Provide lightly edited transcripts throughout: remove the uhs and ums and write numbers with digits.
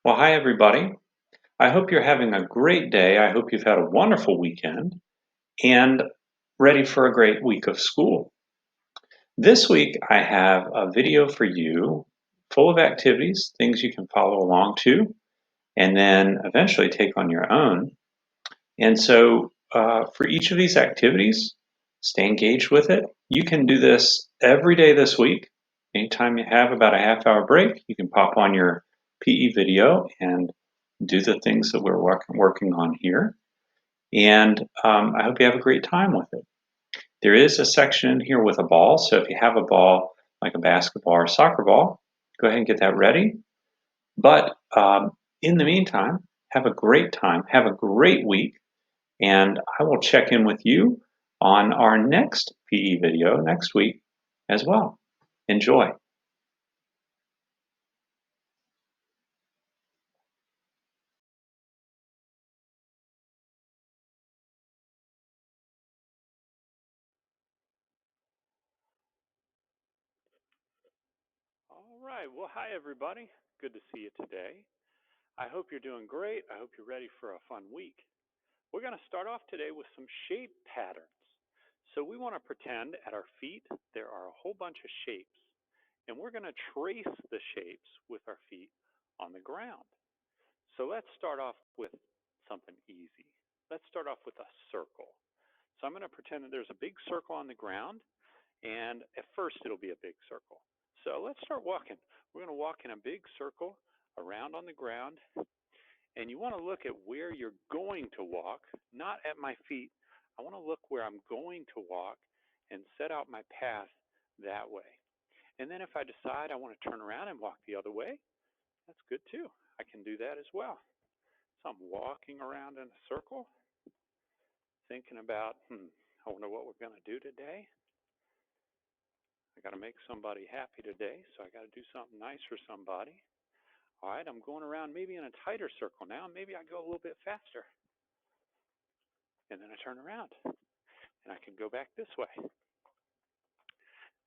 Well, hi, everybody. I hope you're having a great day. I hope you've had a wonderful weekend and ready for a great week of school. This week, I have a video for you full of activities, things you can follow along to, and then eventually take on your own. And so, for each of these activities, stay engaged with it. You can do this every day this week. Anytime you have about a half-hour break, you can pop on your PE video and do the things that we're working on here. And I hope you have a great time with it. There is a section here with a ball, so if you have a ball like a basketball or soccer ball, go ahead and get that ready. But in the meantime, have a great time, have a great week, and I will check in with you on our next PE video next week as well. Enjoy. All right. Well, hi, everybody. Good to see you today. I hope you're doing great. I hope you're ready for a fun week. We're going to start off today with some shape patterns. So, we want to pretend at our feet there are a whole bunch of shapes, and we're going to trace the shapes with our feet on the ground. So, let's start off with something easy. Let's start off with a circle. So, I'm going to pretend that there's a big circle on the ground, and at first it'll be a big circle. So let's start walking. We're going to walk in a big circle around on the ground, and you want to look at where you're going to walk, not at my feet. I want to look where I'm going to walk and set out my path that way. And then if I decide I want to turn around and walk the other way, that's good too. I can do that as well. So I'm walking around in a circle, thinking about, I wonder what we're going to do today. I got to make somebody happy today, so I got to do something nice for somebody. All right, I'm going around maybe in a tighter circle now. Maybe I go a little bit faster. And then I turn around and I can go back this way.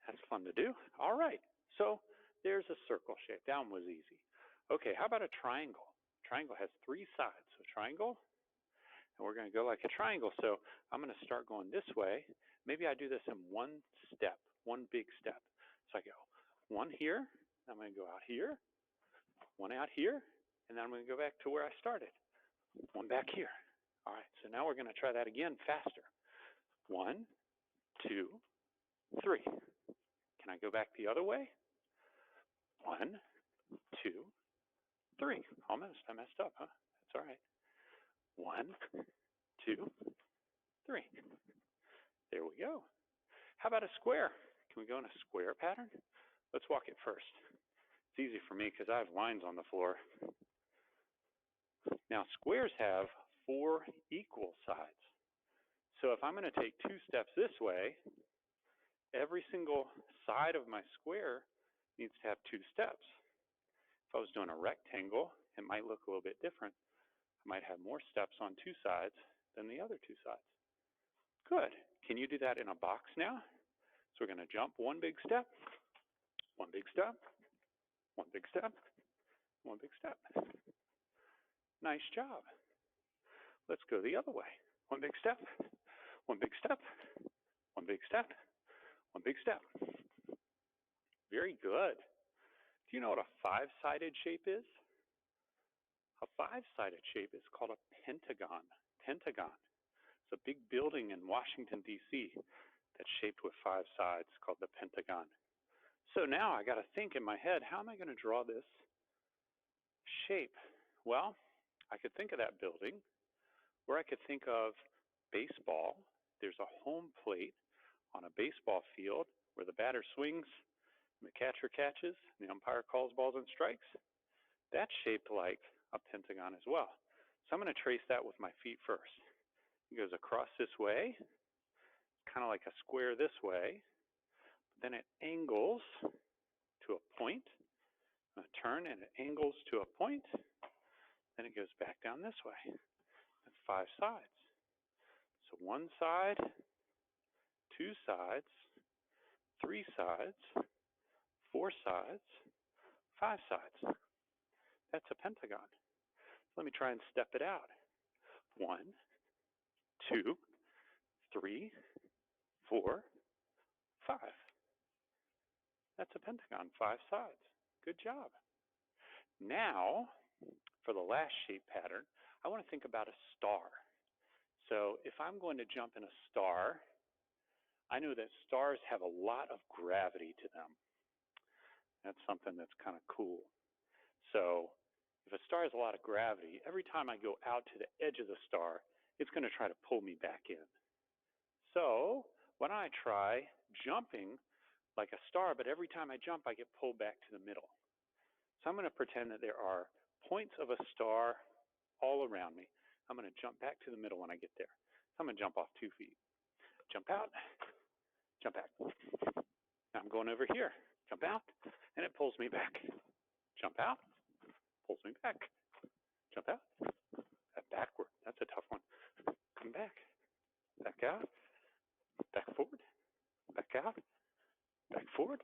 That's fun to do. All right, so there's a circle shape. That one was easy. Okay, how about a triangle? Triangle has three sides. So triangle, and we're going to go like a triangle. So I'm going to start going this way. Maybe I do this in one step, one big step. So I go one here, I'm going to go out here, one out here, and then I'm going to go back to where I started. One back here. All right, so now we're going to try that again faster. One, two, three. Can I go back the other way? One, two, three. Almost. I messed up, huh? That's all right. One, two, three. There we go. How about a square? Can we go in a square pattern? Let's walk it first. It's easy for me because I have lines on the floor. Now, squares have four equal sides. So if I'm going to take two steps this way, every single side of my square needs to have two steps. If I was doing a rectangle, it might look a little bit different. I might have more steps on two sides than the other two sides. Good. Can you do that in a box now? So we're going to jump one big step, one big step, one big step, one big step. Nice job. Let's go the other way. One big step, one big step, one big step, one big step. Very good. Do you know what a five-sided shape is? A five-sided shape is called a pentagon. Pentagon. It's a big building in Washington, D.C. that's shaped with five sides called the Pentagon. So now I got to think in my head, how am I going to draw this shape? Well, I could think of that building, or I could think of baseball. There's a home plate on a baseball field where the batter swings and the catcher catches, and the umpire calls balls and strikes. That's shaped like a pentagon as well. So I'm going to trace that with my feet first. It goes across this way, kind of like a square this way. Then it angles to a point. A turn and it angles to a point. Then it goes back down this way. That's five sides. So one side, two sides, three sides, four sides, five sides. That's a pentagon. Let me try and step it out. 1, 2, 3, 4, 5. That's a pentagon, 5 sides. Good job. Now, for the last shape pattern, I want to think about a star. So if I'm going to jump in a star, I know that stars have a lot of gravity to them. That's something that's kind of cool. So if a star has a lot of gravity, every time I go out to the edge of the star, it's going to try to pull me back in. So why don't I try jumping like a star, but every time I jump, I get pulled back to the middle. So I'm going to pretend that there are points of a star all around me. I'm going to jump back to the middle when I get there. So I'm going to jump off 2 feet. Jump out, jump back. Now I'm going over here. Jump out, and it pulls me back. Jump out, pulls me back. Jump out, backward. That's a tough one. Come back, back out, back forward, back out, back forward,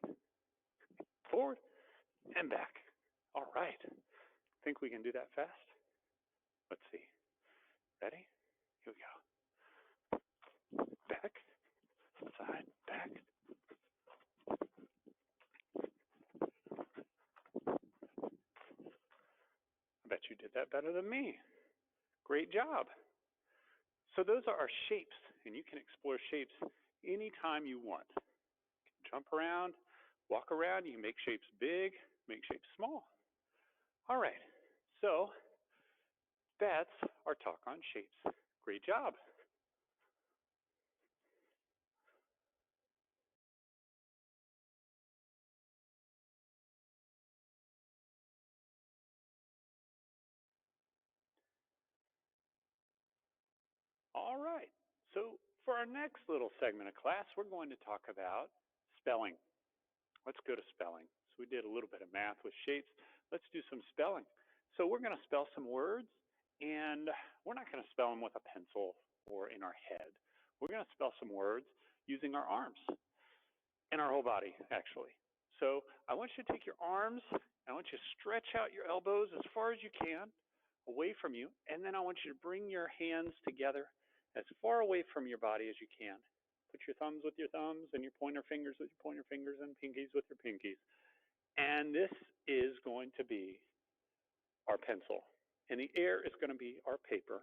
forward, and back. All right. Think we can do that fast? Let's see. Ready? Here we go. Back, side, back. I bet you did that better than me. Great job. So those are our shapes, and you can explore shapes anytime you want. You can jump around, walk around, you can make shapes big, make shapes small. All right, so that's our talk on shapes. Great job. All right, so for our next little segment of class, we're going to talk about spelling. Let's go to spelling. So we did a little bit of math with shapes. Let's do some spelling. So we're going to spell some words, and we're not going to spell them with a pencil or in our head. We're going to spell some words using our arms and our whole body, actually. So I want you to take your arms, and I want you to stretch out your elbows as far as you can away from you, and then I want you to bring your hands together as far away from your body as you can. Put your thumbs with your thumbs and your pointer fingers with your pointer fingers and pinkies with your pinkies. And this is going to be our pencil. And the air is going to be our paper.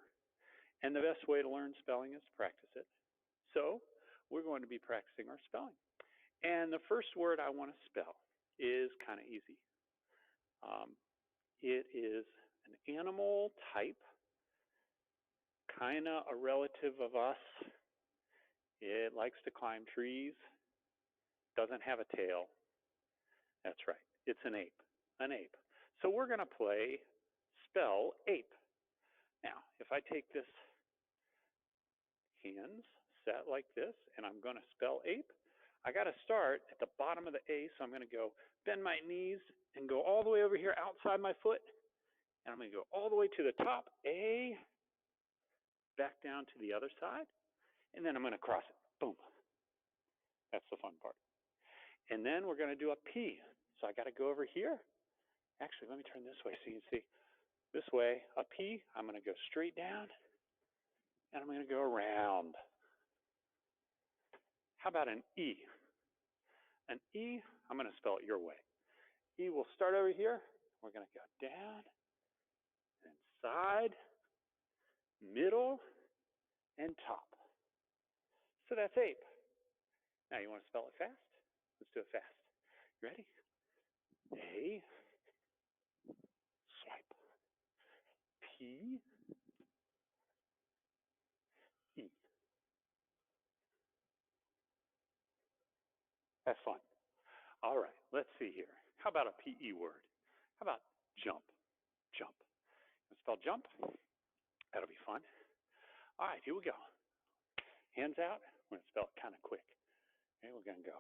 And the best way to learn spelling is to practice it. So we're going to be practicing our spelling. And the first word I want to spell is kind of easy. It is an animal type, kind of a relative of us. It likes to climb trees, doesn't have a tail. That's right, it's an ape, an ape. So we're going to play spell ape. Now, if I take this hands set like this, and I'm going to spell ape, I got to start at the bottom of the A, so I'm going to go bend my knees and go all the way over here outside my foot, and I'm going to go all the way to the top, A, back down to the other side, and then I'm going to cross it. Boom. That's the fun part. And then we're going to do a P. So I got to go over here. Actually, let me turn this way so you can see. This way, a P, I'm going to go straight down, and I'm going to go around. How about an E? An E, I'm going to spell it your way. E will start over here. We're going to go down, and side, middle, and top. So that's ape. Now you want to spell it fast? Let's do it fast. You ready? A, swipe. P, E. Have fun. All right, let's see here. How about a PE word? How about jump? Jump. Let's spell jump. That'll be fun. All right, here we go. Hands out. We're going to spell it kind of quick. Okay, we're going to go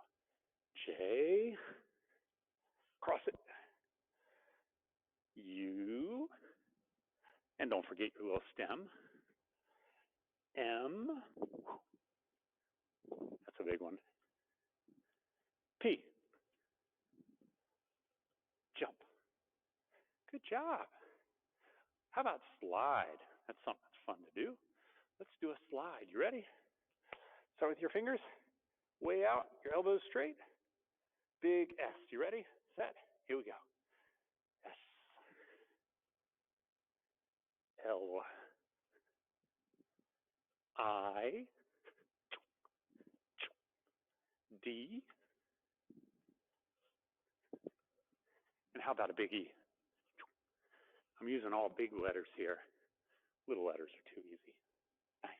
J, cross it, U, and don't forget your little stem, M, that's a big one, P, jump. Good job. How about slide? That's something that's fun to do. Let's do a slide. You ready? Start with your fingers. Way out, your elbows straight. Big S. You ready? Set. Here we go. S. L. I. D. And how about a big E? I'm using all big letters here. Little letters are too easy. Nice.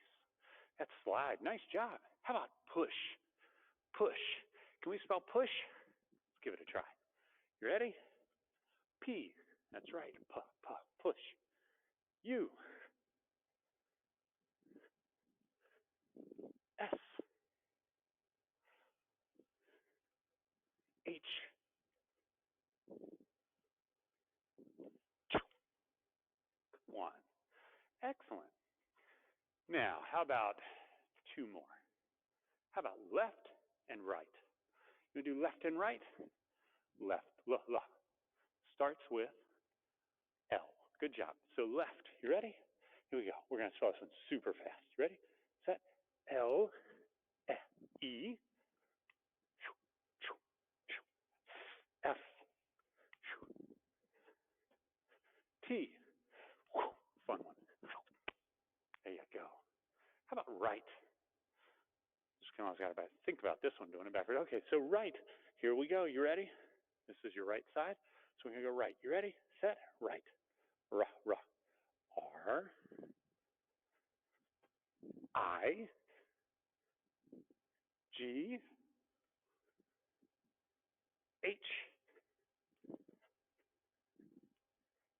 That's slide. Nice job. How about push? Push. Can we spell push? Let's give it a try. You ready? P. That's right. Push. U. S. H. One. Excellent. Now, how about two more? How about left and right? You do left and right? Left. L. Starts with L. Good job. So left. You ready? Here we go. We're going to spell this one super fast. Ready? Set. L. E. F. T. Fun one. There you go. How about right? Just kind of got to think about this one, doing it backward. Okay, so right. Here we go. You ready? This is your right side. So we're going to go right. You ready? Set. Right. R. R. I. G. H.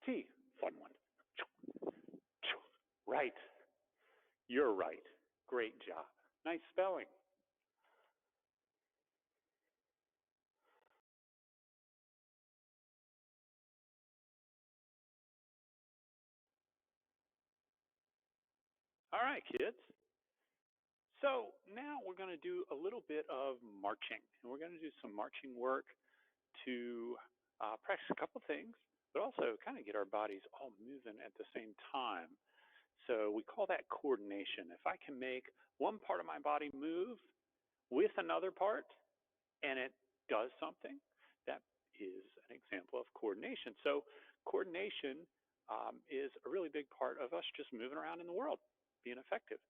T. Fun one. Right. You're right. Great job. Nice spelling. All right, kids. So now we're going to do a little bit of marching. And we're going to do some marching work to practice a couple things, but also kind of get our bodies all moving at the same time. So we call that coordination. If I can make one part of my body move with another part and it does something, that is an example of coordination. So coordination is a really big part of us just moving around in the world, being effective.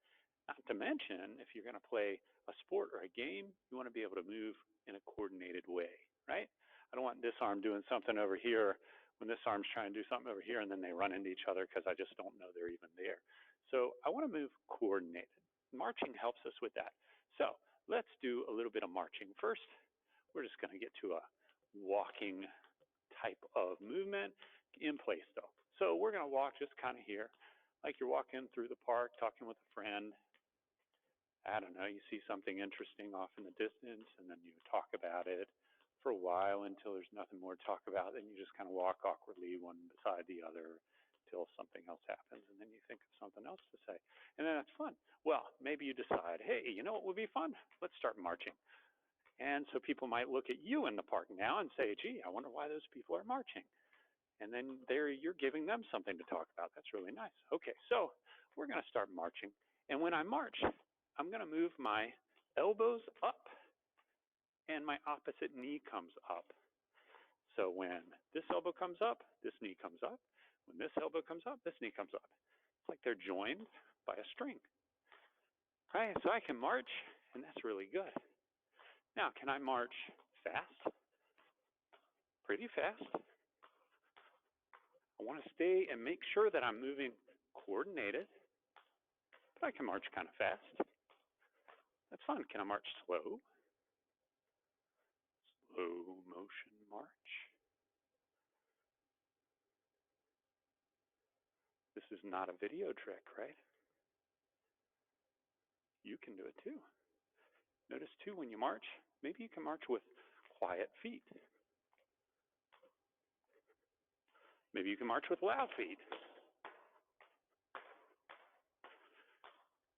Not to mention, if you're going to play a sport or a game, you want to be able to move in a coordinated way, right? I don't want this arm doing something over here when this arm's trying to do something over here and then they run into each other because I just don't know they're even there. So I want to move coordinated. Marching helps us with that. So let's do a little bit of marching. First, we're just going to get to a walking type of movement in place though. So we're going to walk just kind of here, like you're walking through the park, talking with a friend. I don't know, you see something interesting off in the distance and then you talk about it for a while until there's nothing more to talk about. Then you just kind of walk awkwardly one beside the other till something else happens and then you think of something else to say. And then that's fun. Well, maybe you decide, hey, you know what would be fun? Let's start marching. And so people might look at you in the park now and say, gee, I wonder why those people are marching. And then there you're giving them something to talk about. That's really nice. Okay, so we're going to start marching. And when I march, I'm going to move my elbows up and my opposite knee comes up. So when this elbow comes up, this knee comes up. When this elbow comes up, this knee comes up. It's like they're joined by a string. Right? So I can march, and that's really good. Now, can I march fast? Pretty fast. I want to stay and make sure that I'm moving coordinated, but I can march kind of fast. That's fun. Can I march slow? Slow motion march. This is not a video trick, right? You can do it too. Notice too when you march, maybe you can march with quiet feet. Maybe you can march with loud feet.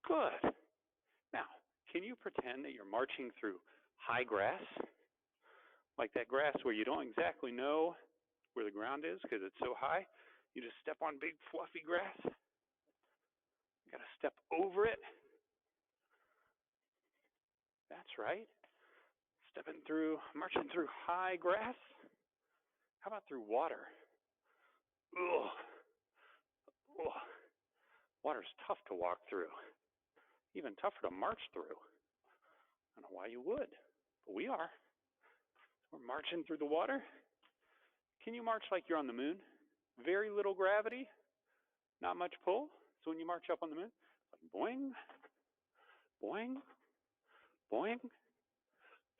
Good. Now, can you pretend that you're marching through high grass? Like that grass where you don't exactly know where the ground is because it's so high. You just step on big fluffy grass. You got to step over it. That's right. Marching through high grass. How about through water? Ugh. Ugh. Water's tough to walk through. Even tougher to march through. I don't know why you would, but we are. We're marching through the water. Can you march like you're on the moon? Very little gravity, not much pull. So when you march up on the moon, like boing, boing, boing,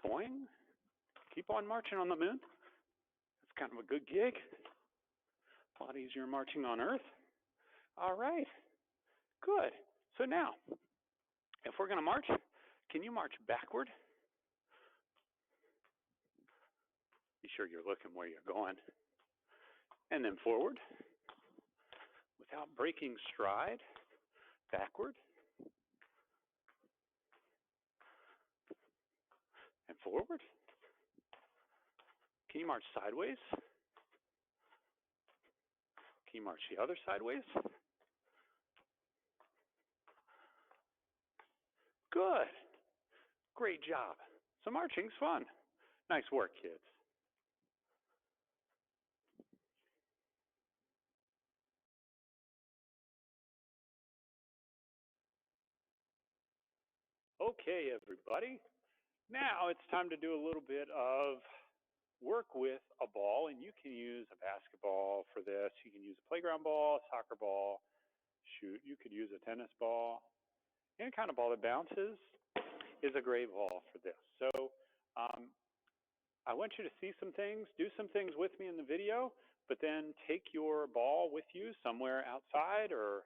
boing. Keep on marching on the moon. That's kind of a good gig. A lot easier marching on Earth. All right, good. So now, if we're going to march, can you march backward? Be sure you're looking where you're going. And then forward, without breaking stride, backward, and forward. Can you march sideways? Can you march the other sideways? Good. Great job. So marching's fun. Nice work, kids. Okay, everybody. Now it's time to do a little bit of work with a ball, and you can use a basketball for this. You can use a playground ball, a soccer ball. Shoot, you could use a tennis ball. Any kind of ball that bounces is a great ball for this. So I want you to see some things, do some things with me in the video, but then take your ball with you somewhere outside or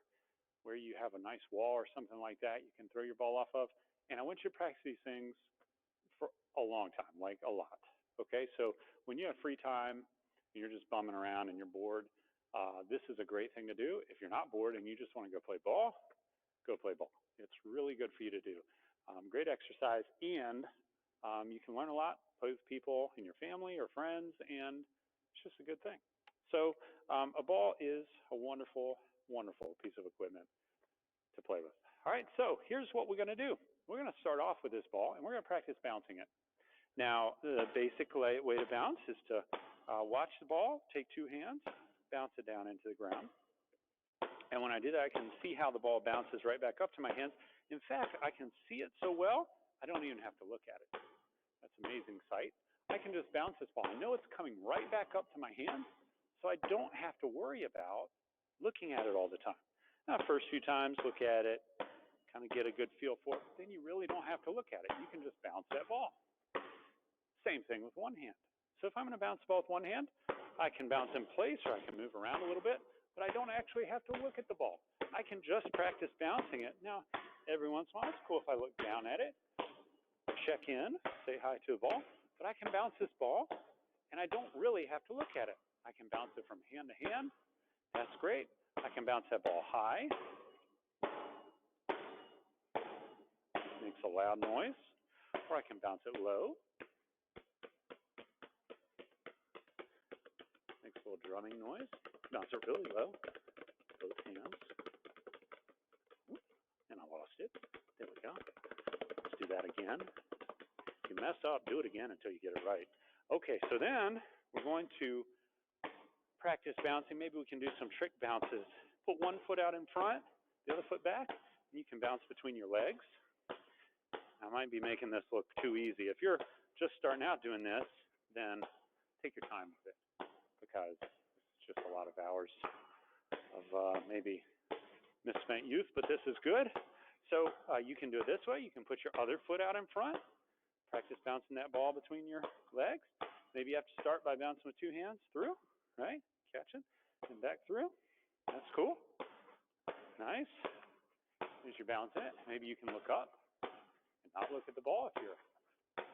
where you have a nice wall or something like that you can throw your ball off of. And I want you to practice these things for a long time, like a lot. Okay, so when you have free time and you're just bumming around and you're bored, this is a great thing to do. If you're not bored and you just want to go play ball, go play ball. It's really good for you to do. Great exercise, and you can learn a lot, play with people in your family or friends, and it's just a good thing. So a ball is a wonderful, wonderful piece of equipment to play with. All right, so here's what we're going to do. We're going to start off with this ball, and we're going to practice bouncing it. Now, the basic way to bounce is to watch the ball, take two hands, bounce it down into the ground. And when I do that, I can see how the ball bounces right back up to my hands. In fact, I can see it so well, I don't even have to look at it. That's an amazing sight. I can just bounce this ball. I know it's coming right back up to my hand, so I don't have to worry about looking at it all the time. Now, first few times, look at it, kind of get a good feel for it. Then you really don't have to look at it. You can just bounce that ball. Same thing with one hand. So if I'm going to bounce the ball with one hand, I can bounce in place or I can move around a little bit, but I don't actually have to look at the ball. I can just practice bouncing it. Now, every once in a while, it's cool if I look down at it, check in, say hi to the ball, but I can bounce this ball, and I don't really have to look at it. I can bounce it from hand to hand. That's great. I can bounce that ball high. Makes a loud noise. Or I can bounce it low. Makes a little drumming noise. Bounce it really low. Both hands. And I lost it. There we go. Let's do that again. If you mess up, do it again until you get it right. Okay, so then we're going to practice bouncing. Maybe we can do some trick bounces. Put one foot out in front, the other foot back, and you can bounce between your legs. I might be making this look too easy. If you're just starting out doing this, then take your time with it because it's just a lot of hours of maybe misspent youth, but this is good. So you can do it this way. You can put your other foot out in front. Practice bouncing that ball between your legs. Maybe you have to start by bouncing with two hands through, right? Catching and back through. That's cool. Nice. As you're bouncing it, maybe you can look up and not look at the ball if you're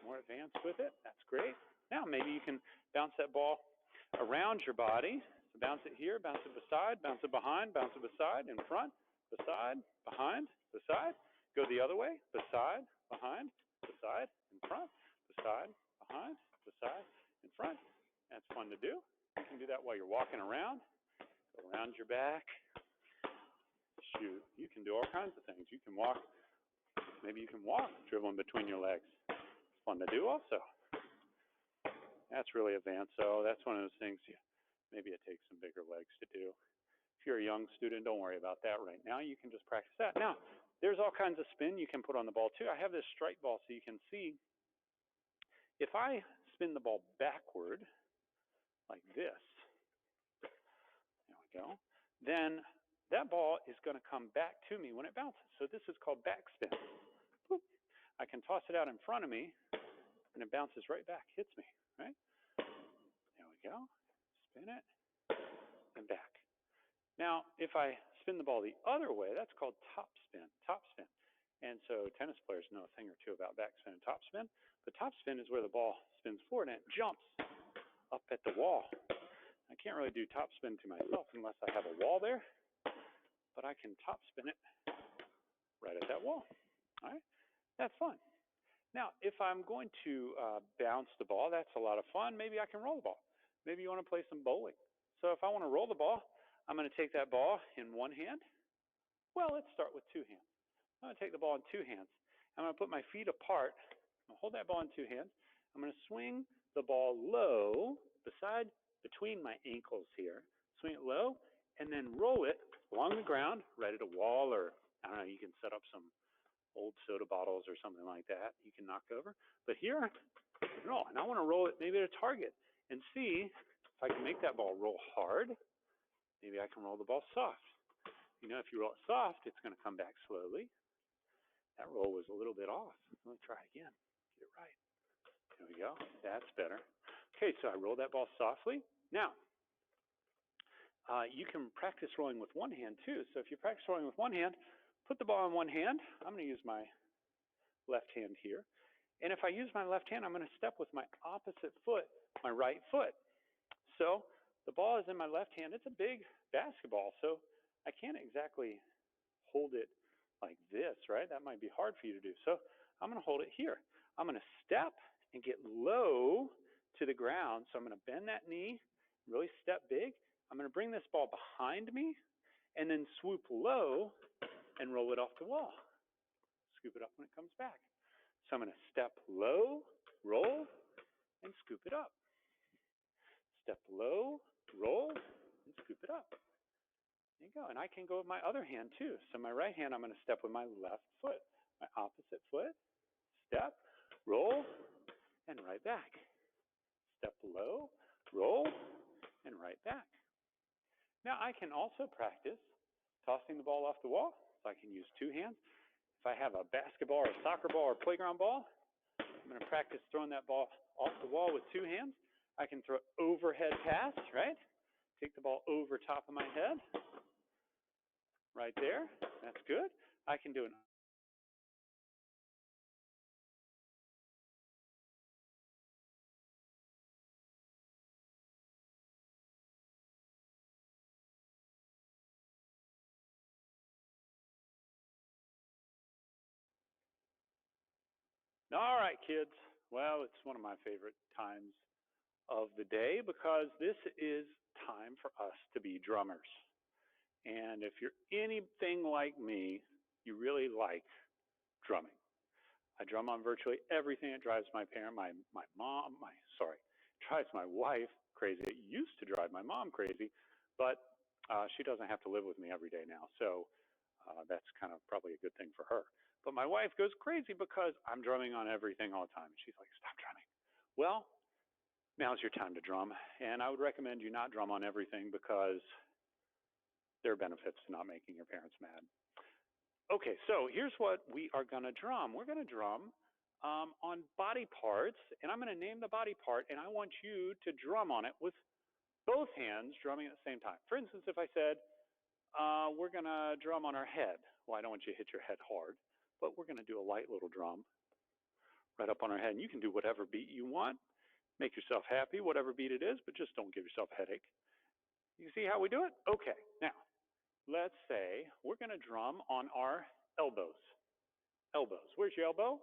more advanced with it. That's great. Now maybe you can bounce that ball around your body. So bounce it here, bounce it beside, bounce it behind, bounce it beside, in front, beside, behind, beside. Go the other way, beside, behind, beside, in front, beside, behind, beside, in front. That's fun to do. You can do that while you're walking around. Go around behind your back. Shoot, you can do all kinds of things. You can walk, maybe you can walk, dribbling between your legs. It's fun to do also. That's really advanced, so that's one of those things, maybe it takes some bigger legs to do. If you're a young student, don't worry about that right now. You can just practice that. Now, there's all kinds of spin you can put on the ball too. I have this strike ball so you can see. If I spin the ball backward, like this, there we go, then that ball is going to come back to me when it bounces. So this is called backspin. Boop. I can toss it out in front of me, and it bounces right back, hits me, right? There we go. Spin it, and back. Now, if I spin the ball the other way, that's called topspin, topspin. And so tennis players know a thing or two about backspin and topspin. But topspin is where the ball spins forward and it jumps up at the wall. I can't really do topspin to myself unless I have a wall there, but I can topspin it right at that wall. All right, that's fun. Now, if I'm going to bounce the ball, that's a lot of fun. Maybe I can roll the ball. Maybe you want to play some bowling. So if I want to roll the ball, I'm going to take that ball in one hand. Well, let's start with two hands. I'm going to take the ball in two hands. I'm going to put my feet apart. I'm going to hold that ball in two hands. I'm going to swing the ball low, between my ankles here. Swing it low, and then roll it along the ground, right at a wall, or I don't know, you can set up some old soda bottles or something like that you can knock over. But here, roll, and I want to roll it maybe at a target and see if I can make that ball roll hard. Maybe I can roll the ball soft. You know, if you roll it soft, it's going to come back slowly. That roll was a little bit off. Let me try again. Get it right. There we go. That's better. Okay, so I rolled that ball softly. Now, you can practice rolling with one hand too. So if you practice rolling with one hand, put the ball in one hand. I'm going to use my left hand here. And if I use my left hand, I'm going to step with my opposite foot, my right foot. So the ball is in my left hand. It's a big basketball, so I can't exactly hold it like this, right? That might be hard for you to do. So I'm going to hold it here. I'm going to step and get low to the ground. So I'm going to bend that knee, really step big. I'm going to bring this ball behind me and then swoop low and roll it off the wall. Scoop it up when it comes back. So I'm going to step low, roll, and scoop it up. Step low, roll, and scoop it up. There you go. And I can go with my other hand too. So my right hand, I'm going to step with my left foot. My opposite foot, step, roll, and right back. Step low, roll, and right back. Now I can also practice tossing the ball off the wall. So I can use two hands. If I have a basketball or a soccer ball or playground ball, I'm going to practice throwing that ball off the wall with two hands. I can throw overhead pass, right? Take the ball over top of my head. Right there. That's good. I can do an All right, kids. Well, it's one of my favorite times of the day because this is time for us to be drummers. And if you're anything like me, you really like drumming. I drum on virtually everything. It drives my drives my wife crazy. It used to drive my mom crazy, but she doesn't have to live with me every day now. So that's kind of probably a good thing for her. But my wife goes crazy because I'm drumming on everything all the time. She's like, stop drumming. Well, now's your time to drum. And I would recommend you not drum on everything because there are benefits to not making your parents mad. Okay, so here's what we are going to drum. We're going to drum on body parts, and I'm going to name the body part, and I want you to drum on it with both hands drumming at the same time. For instance, if I said, we're going to drum on our head. Well, I don't want you to hit your head hard, but we're going to do a light little drum right up on our head. And you can do whatever beat you want. Make yourself happy, whatever beat it is, but just don't give yourself a headache. You see how we do it? Okay, now, let's say we're going to drum on our elbows. Elbows. Where's your elbow?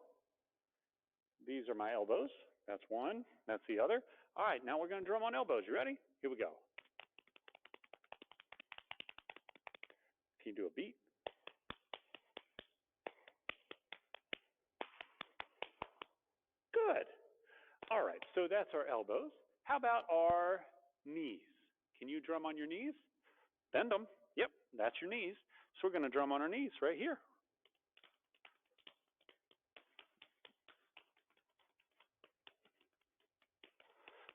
These are my elbows. That's one. That's the other. All right, now we're going to drum on elbows. You ready? Here we go. Can you do a beat? Good. All right, so that's our elbows. How about our knees? Can you drum on your knees? Bend them. Yep, that's your knees. So we're going to drum on our knees right here.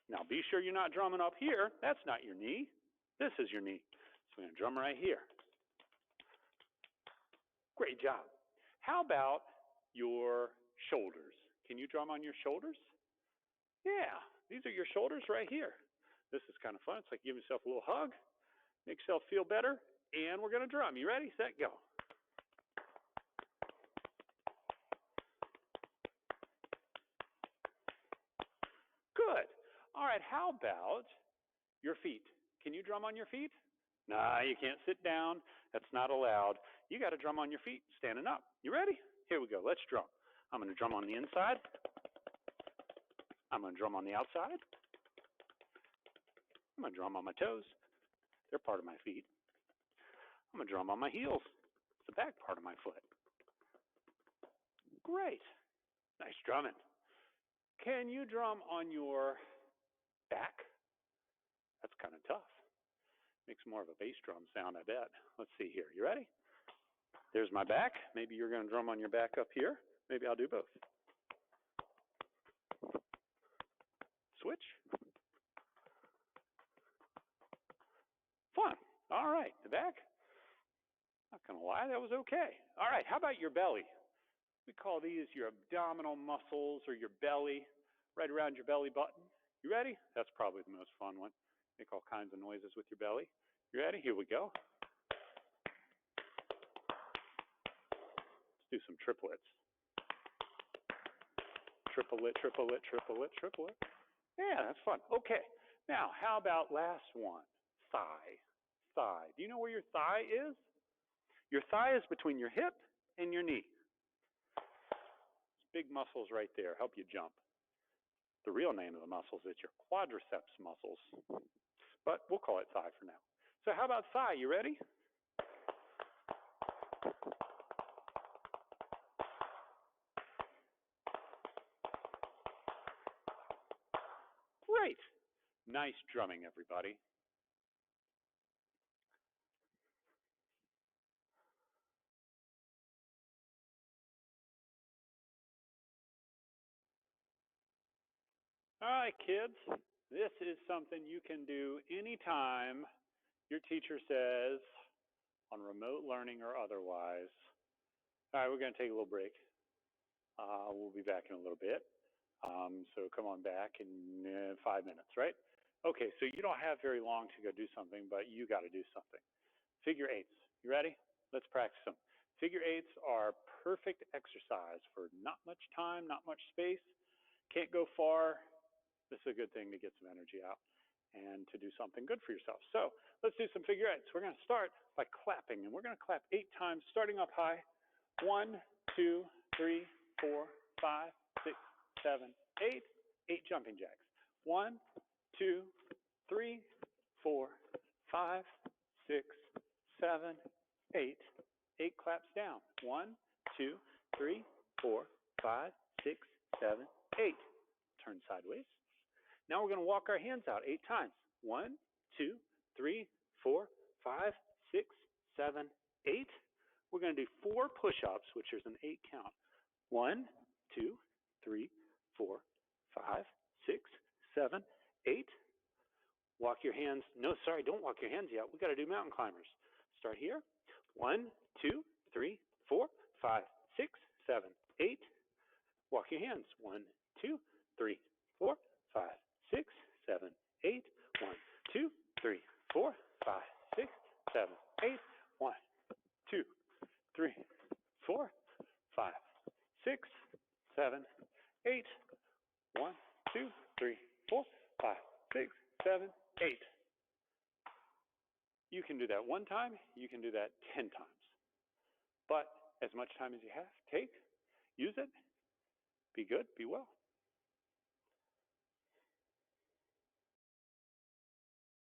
Now be sure you're not drumming up here. That's not your knee. This is your knee. So we're going to drum right here. Great job. How about your shoulders? Can you drum on your shoulders? Yeah, these are your shoulders right here. This is kind of fun. It's like giving yourself a little hug. Make yourself feel better. And we're going to drum. You ready? Set, go. Good. All right, how about your feet? Can you drum on your feet? Nah, you can't sit down. That's not allowed. You got to drum on your feet standing up. You ready? Here we go. Let's drum. I'm going to drum on the inside. I'm going to drum on the outside. I'm going to drum on my toes. They're part of my feet. I'm going to drum on my heels. It's the back part of my foot. Great. Nice drumming. Can you drum on your back? That's kind of tough. Makes more of a bass drum sound, I bet. Let's see here. You ready? There's my back. Maybe you're going to drum on your back up here. Maybe I'll do both. Switch. Fun. All right. The back. Not going to lie, that was okay. All right. How about your belly? We call these your abdominal muscles or your belly, right around your belly button. You ready? That's probably the most fun one. Make all kinds of noises with your belly. You ready? Here we go. Let's do some triplets. Triplet, triplet, triplet, triplet. Yeah, that's fun. Okay. Now, how about last one? Thigh. Thigh. Do you know where your thigh is? Your thigh is between your hip and your knee. Big muscles right there. Help you jump. The real name of the muscles is your quadriceps muscles. But we'll call it thigh for now. So how about thigh? You ready? Great. Nice drumming, everybody. All right, kids. This is something you can do anytime your teacher says on remote learning or otherwise. All right, we're going to take a little break. We'll be back in a little bit. So come on back in 5 minutes, right? Okay, so you don't have very long to go do something, but you got to do something. Figure eights. You ready? Let's practice them. Figure eights are perfect exercise for not much time, not much space. Can't go far. This is a good thing to get some energy out and to do something good for yourself. So let's do some figure eights. We're going to start by clapping, and we're going to clap 8 times, starting up high. 1, 2, 3, 4, 5, 6, 7, 8. 8 jumping jacks. 1, 2, 3, 4, 5, 6, 7, 8. 8 claps down. 1, 2, 3, 4, 5, 6, 7, 8. Turn sideways. Now we're going to walk our hands out 8 times. 1, 2, 3, 4, 5, 6, 7, 8. We're going to do 4 push-ups, which is an 8 count. 1, 2, 3, 4, 5, 6, 7, 8. Walk your hands. No, sorry, don't walk your hands yet. We got to do mountain climbers. Start here. 1, 2, 3, 4, 5, 6, 7, 8. Walk your hands. 1, 2, 3, 4, 5, 6, 7, 8. 1, 2, 3, 4, 5, 6, 7, 8. 1, 2, 3, 4, 5, 6, 7, 8. 1, 2, 3, 4, 5, 6, 7, 8. You can do that 1 time. You can do that 10 times. But as much time as you have, take, use it. Be good, be well.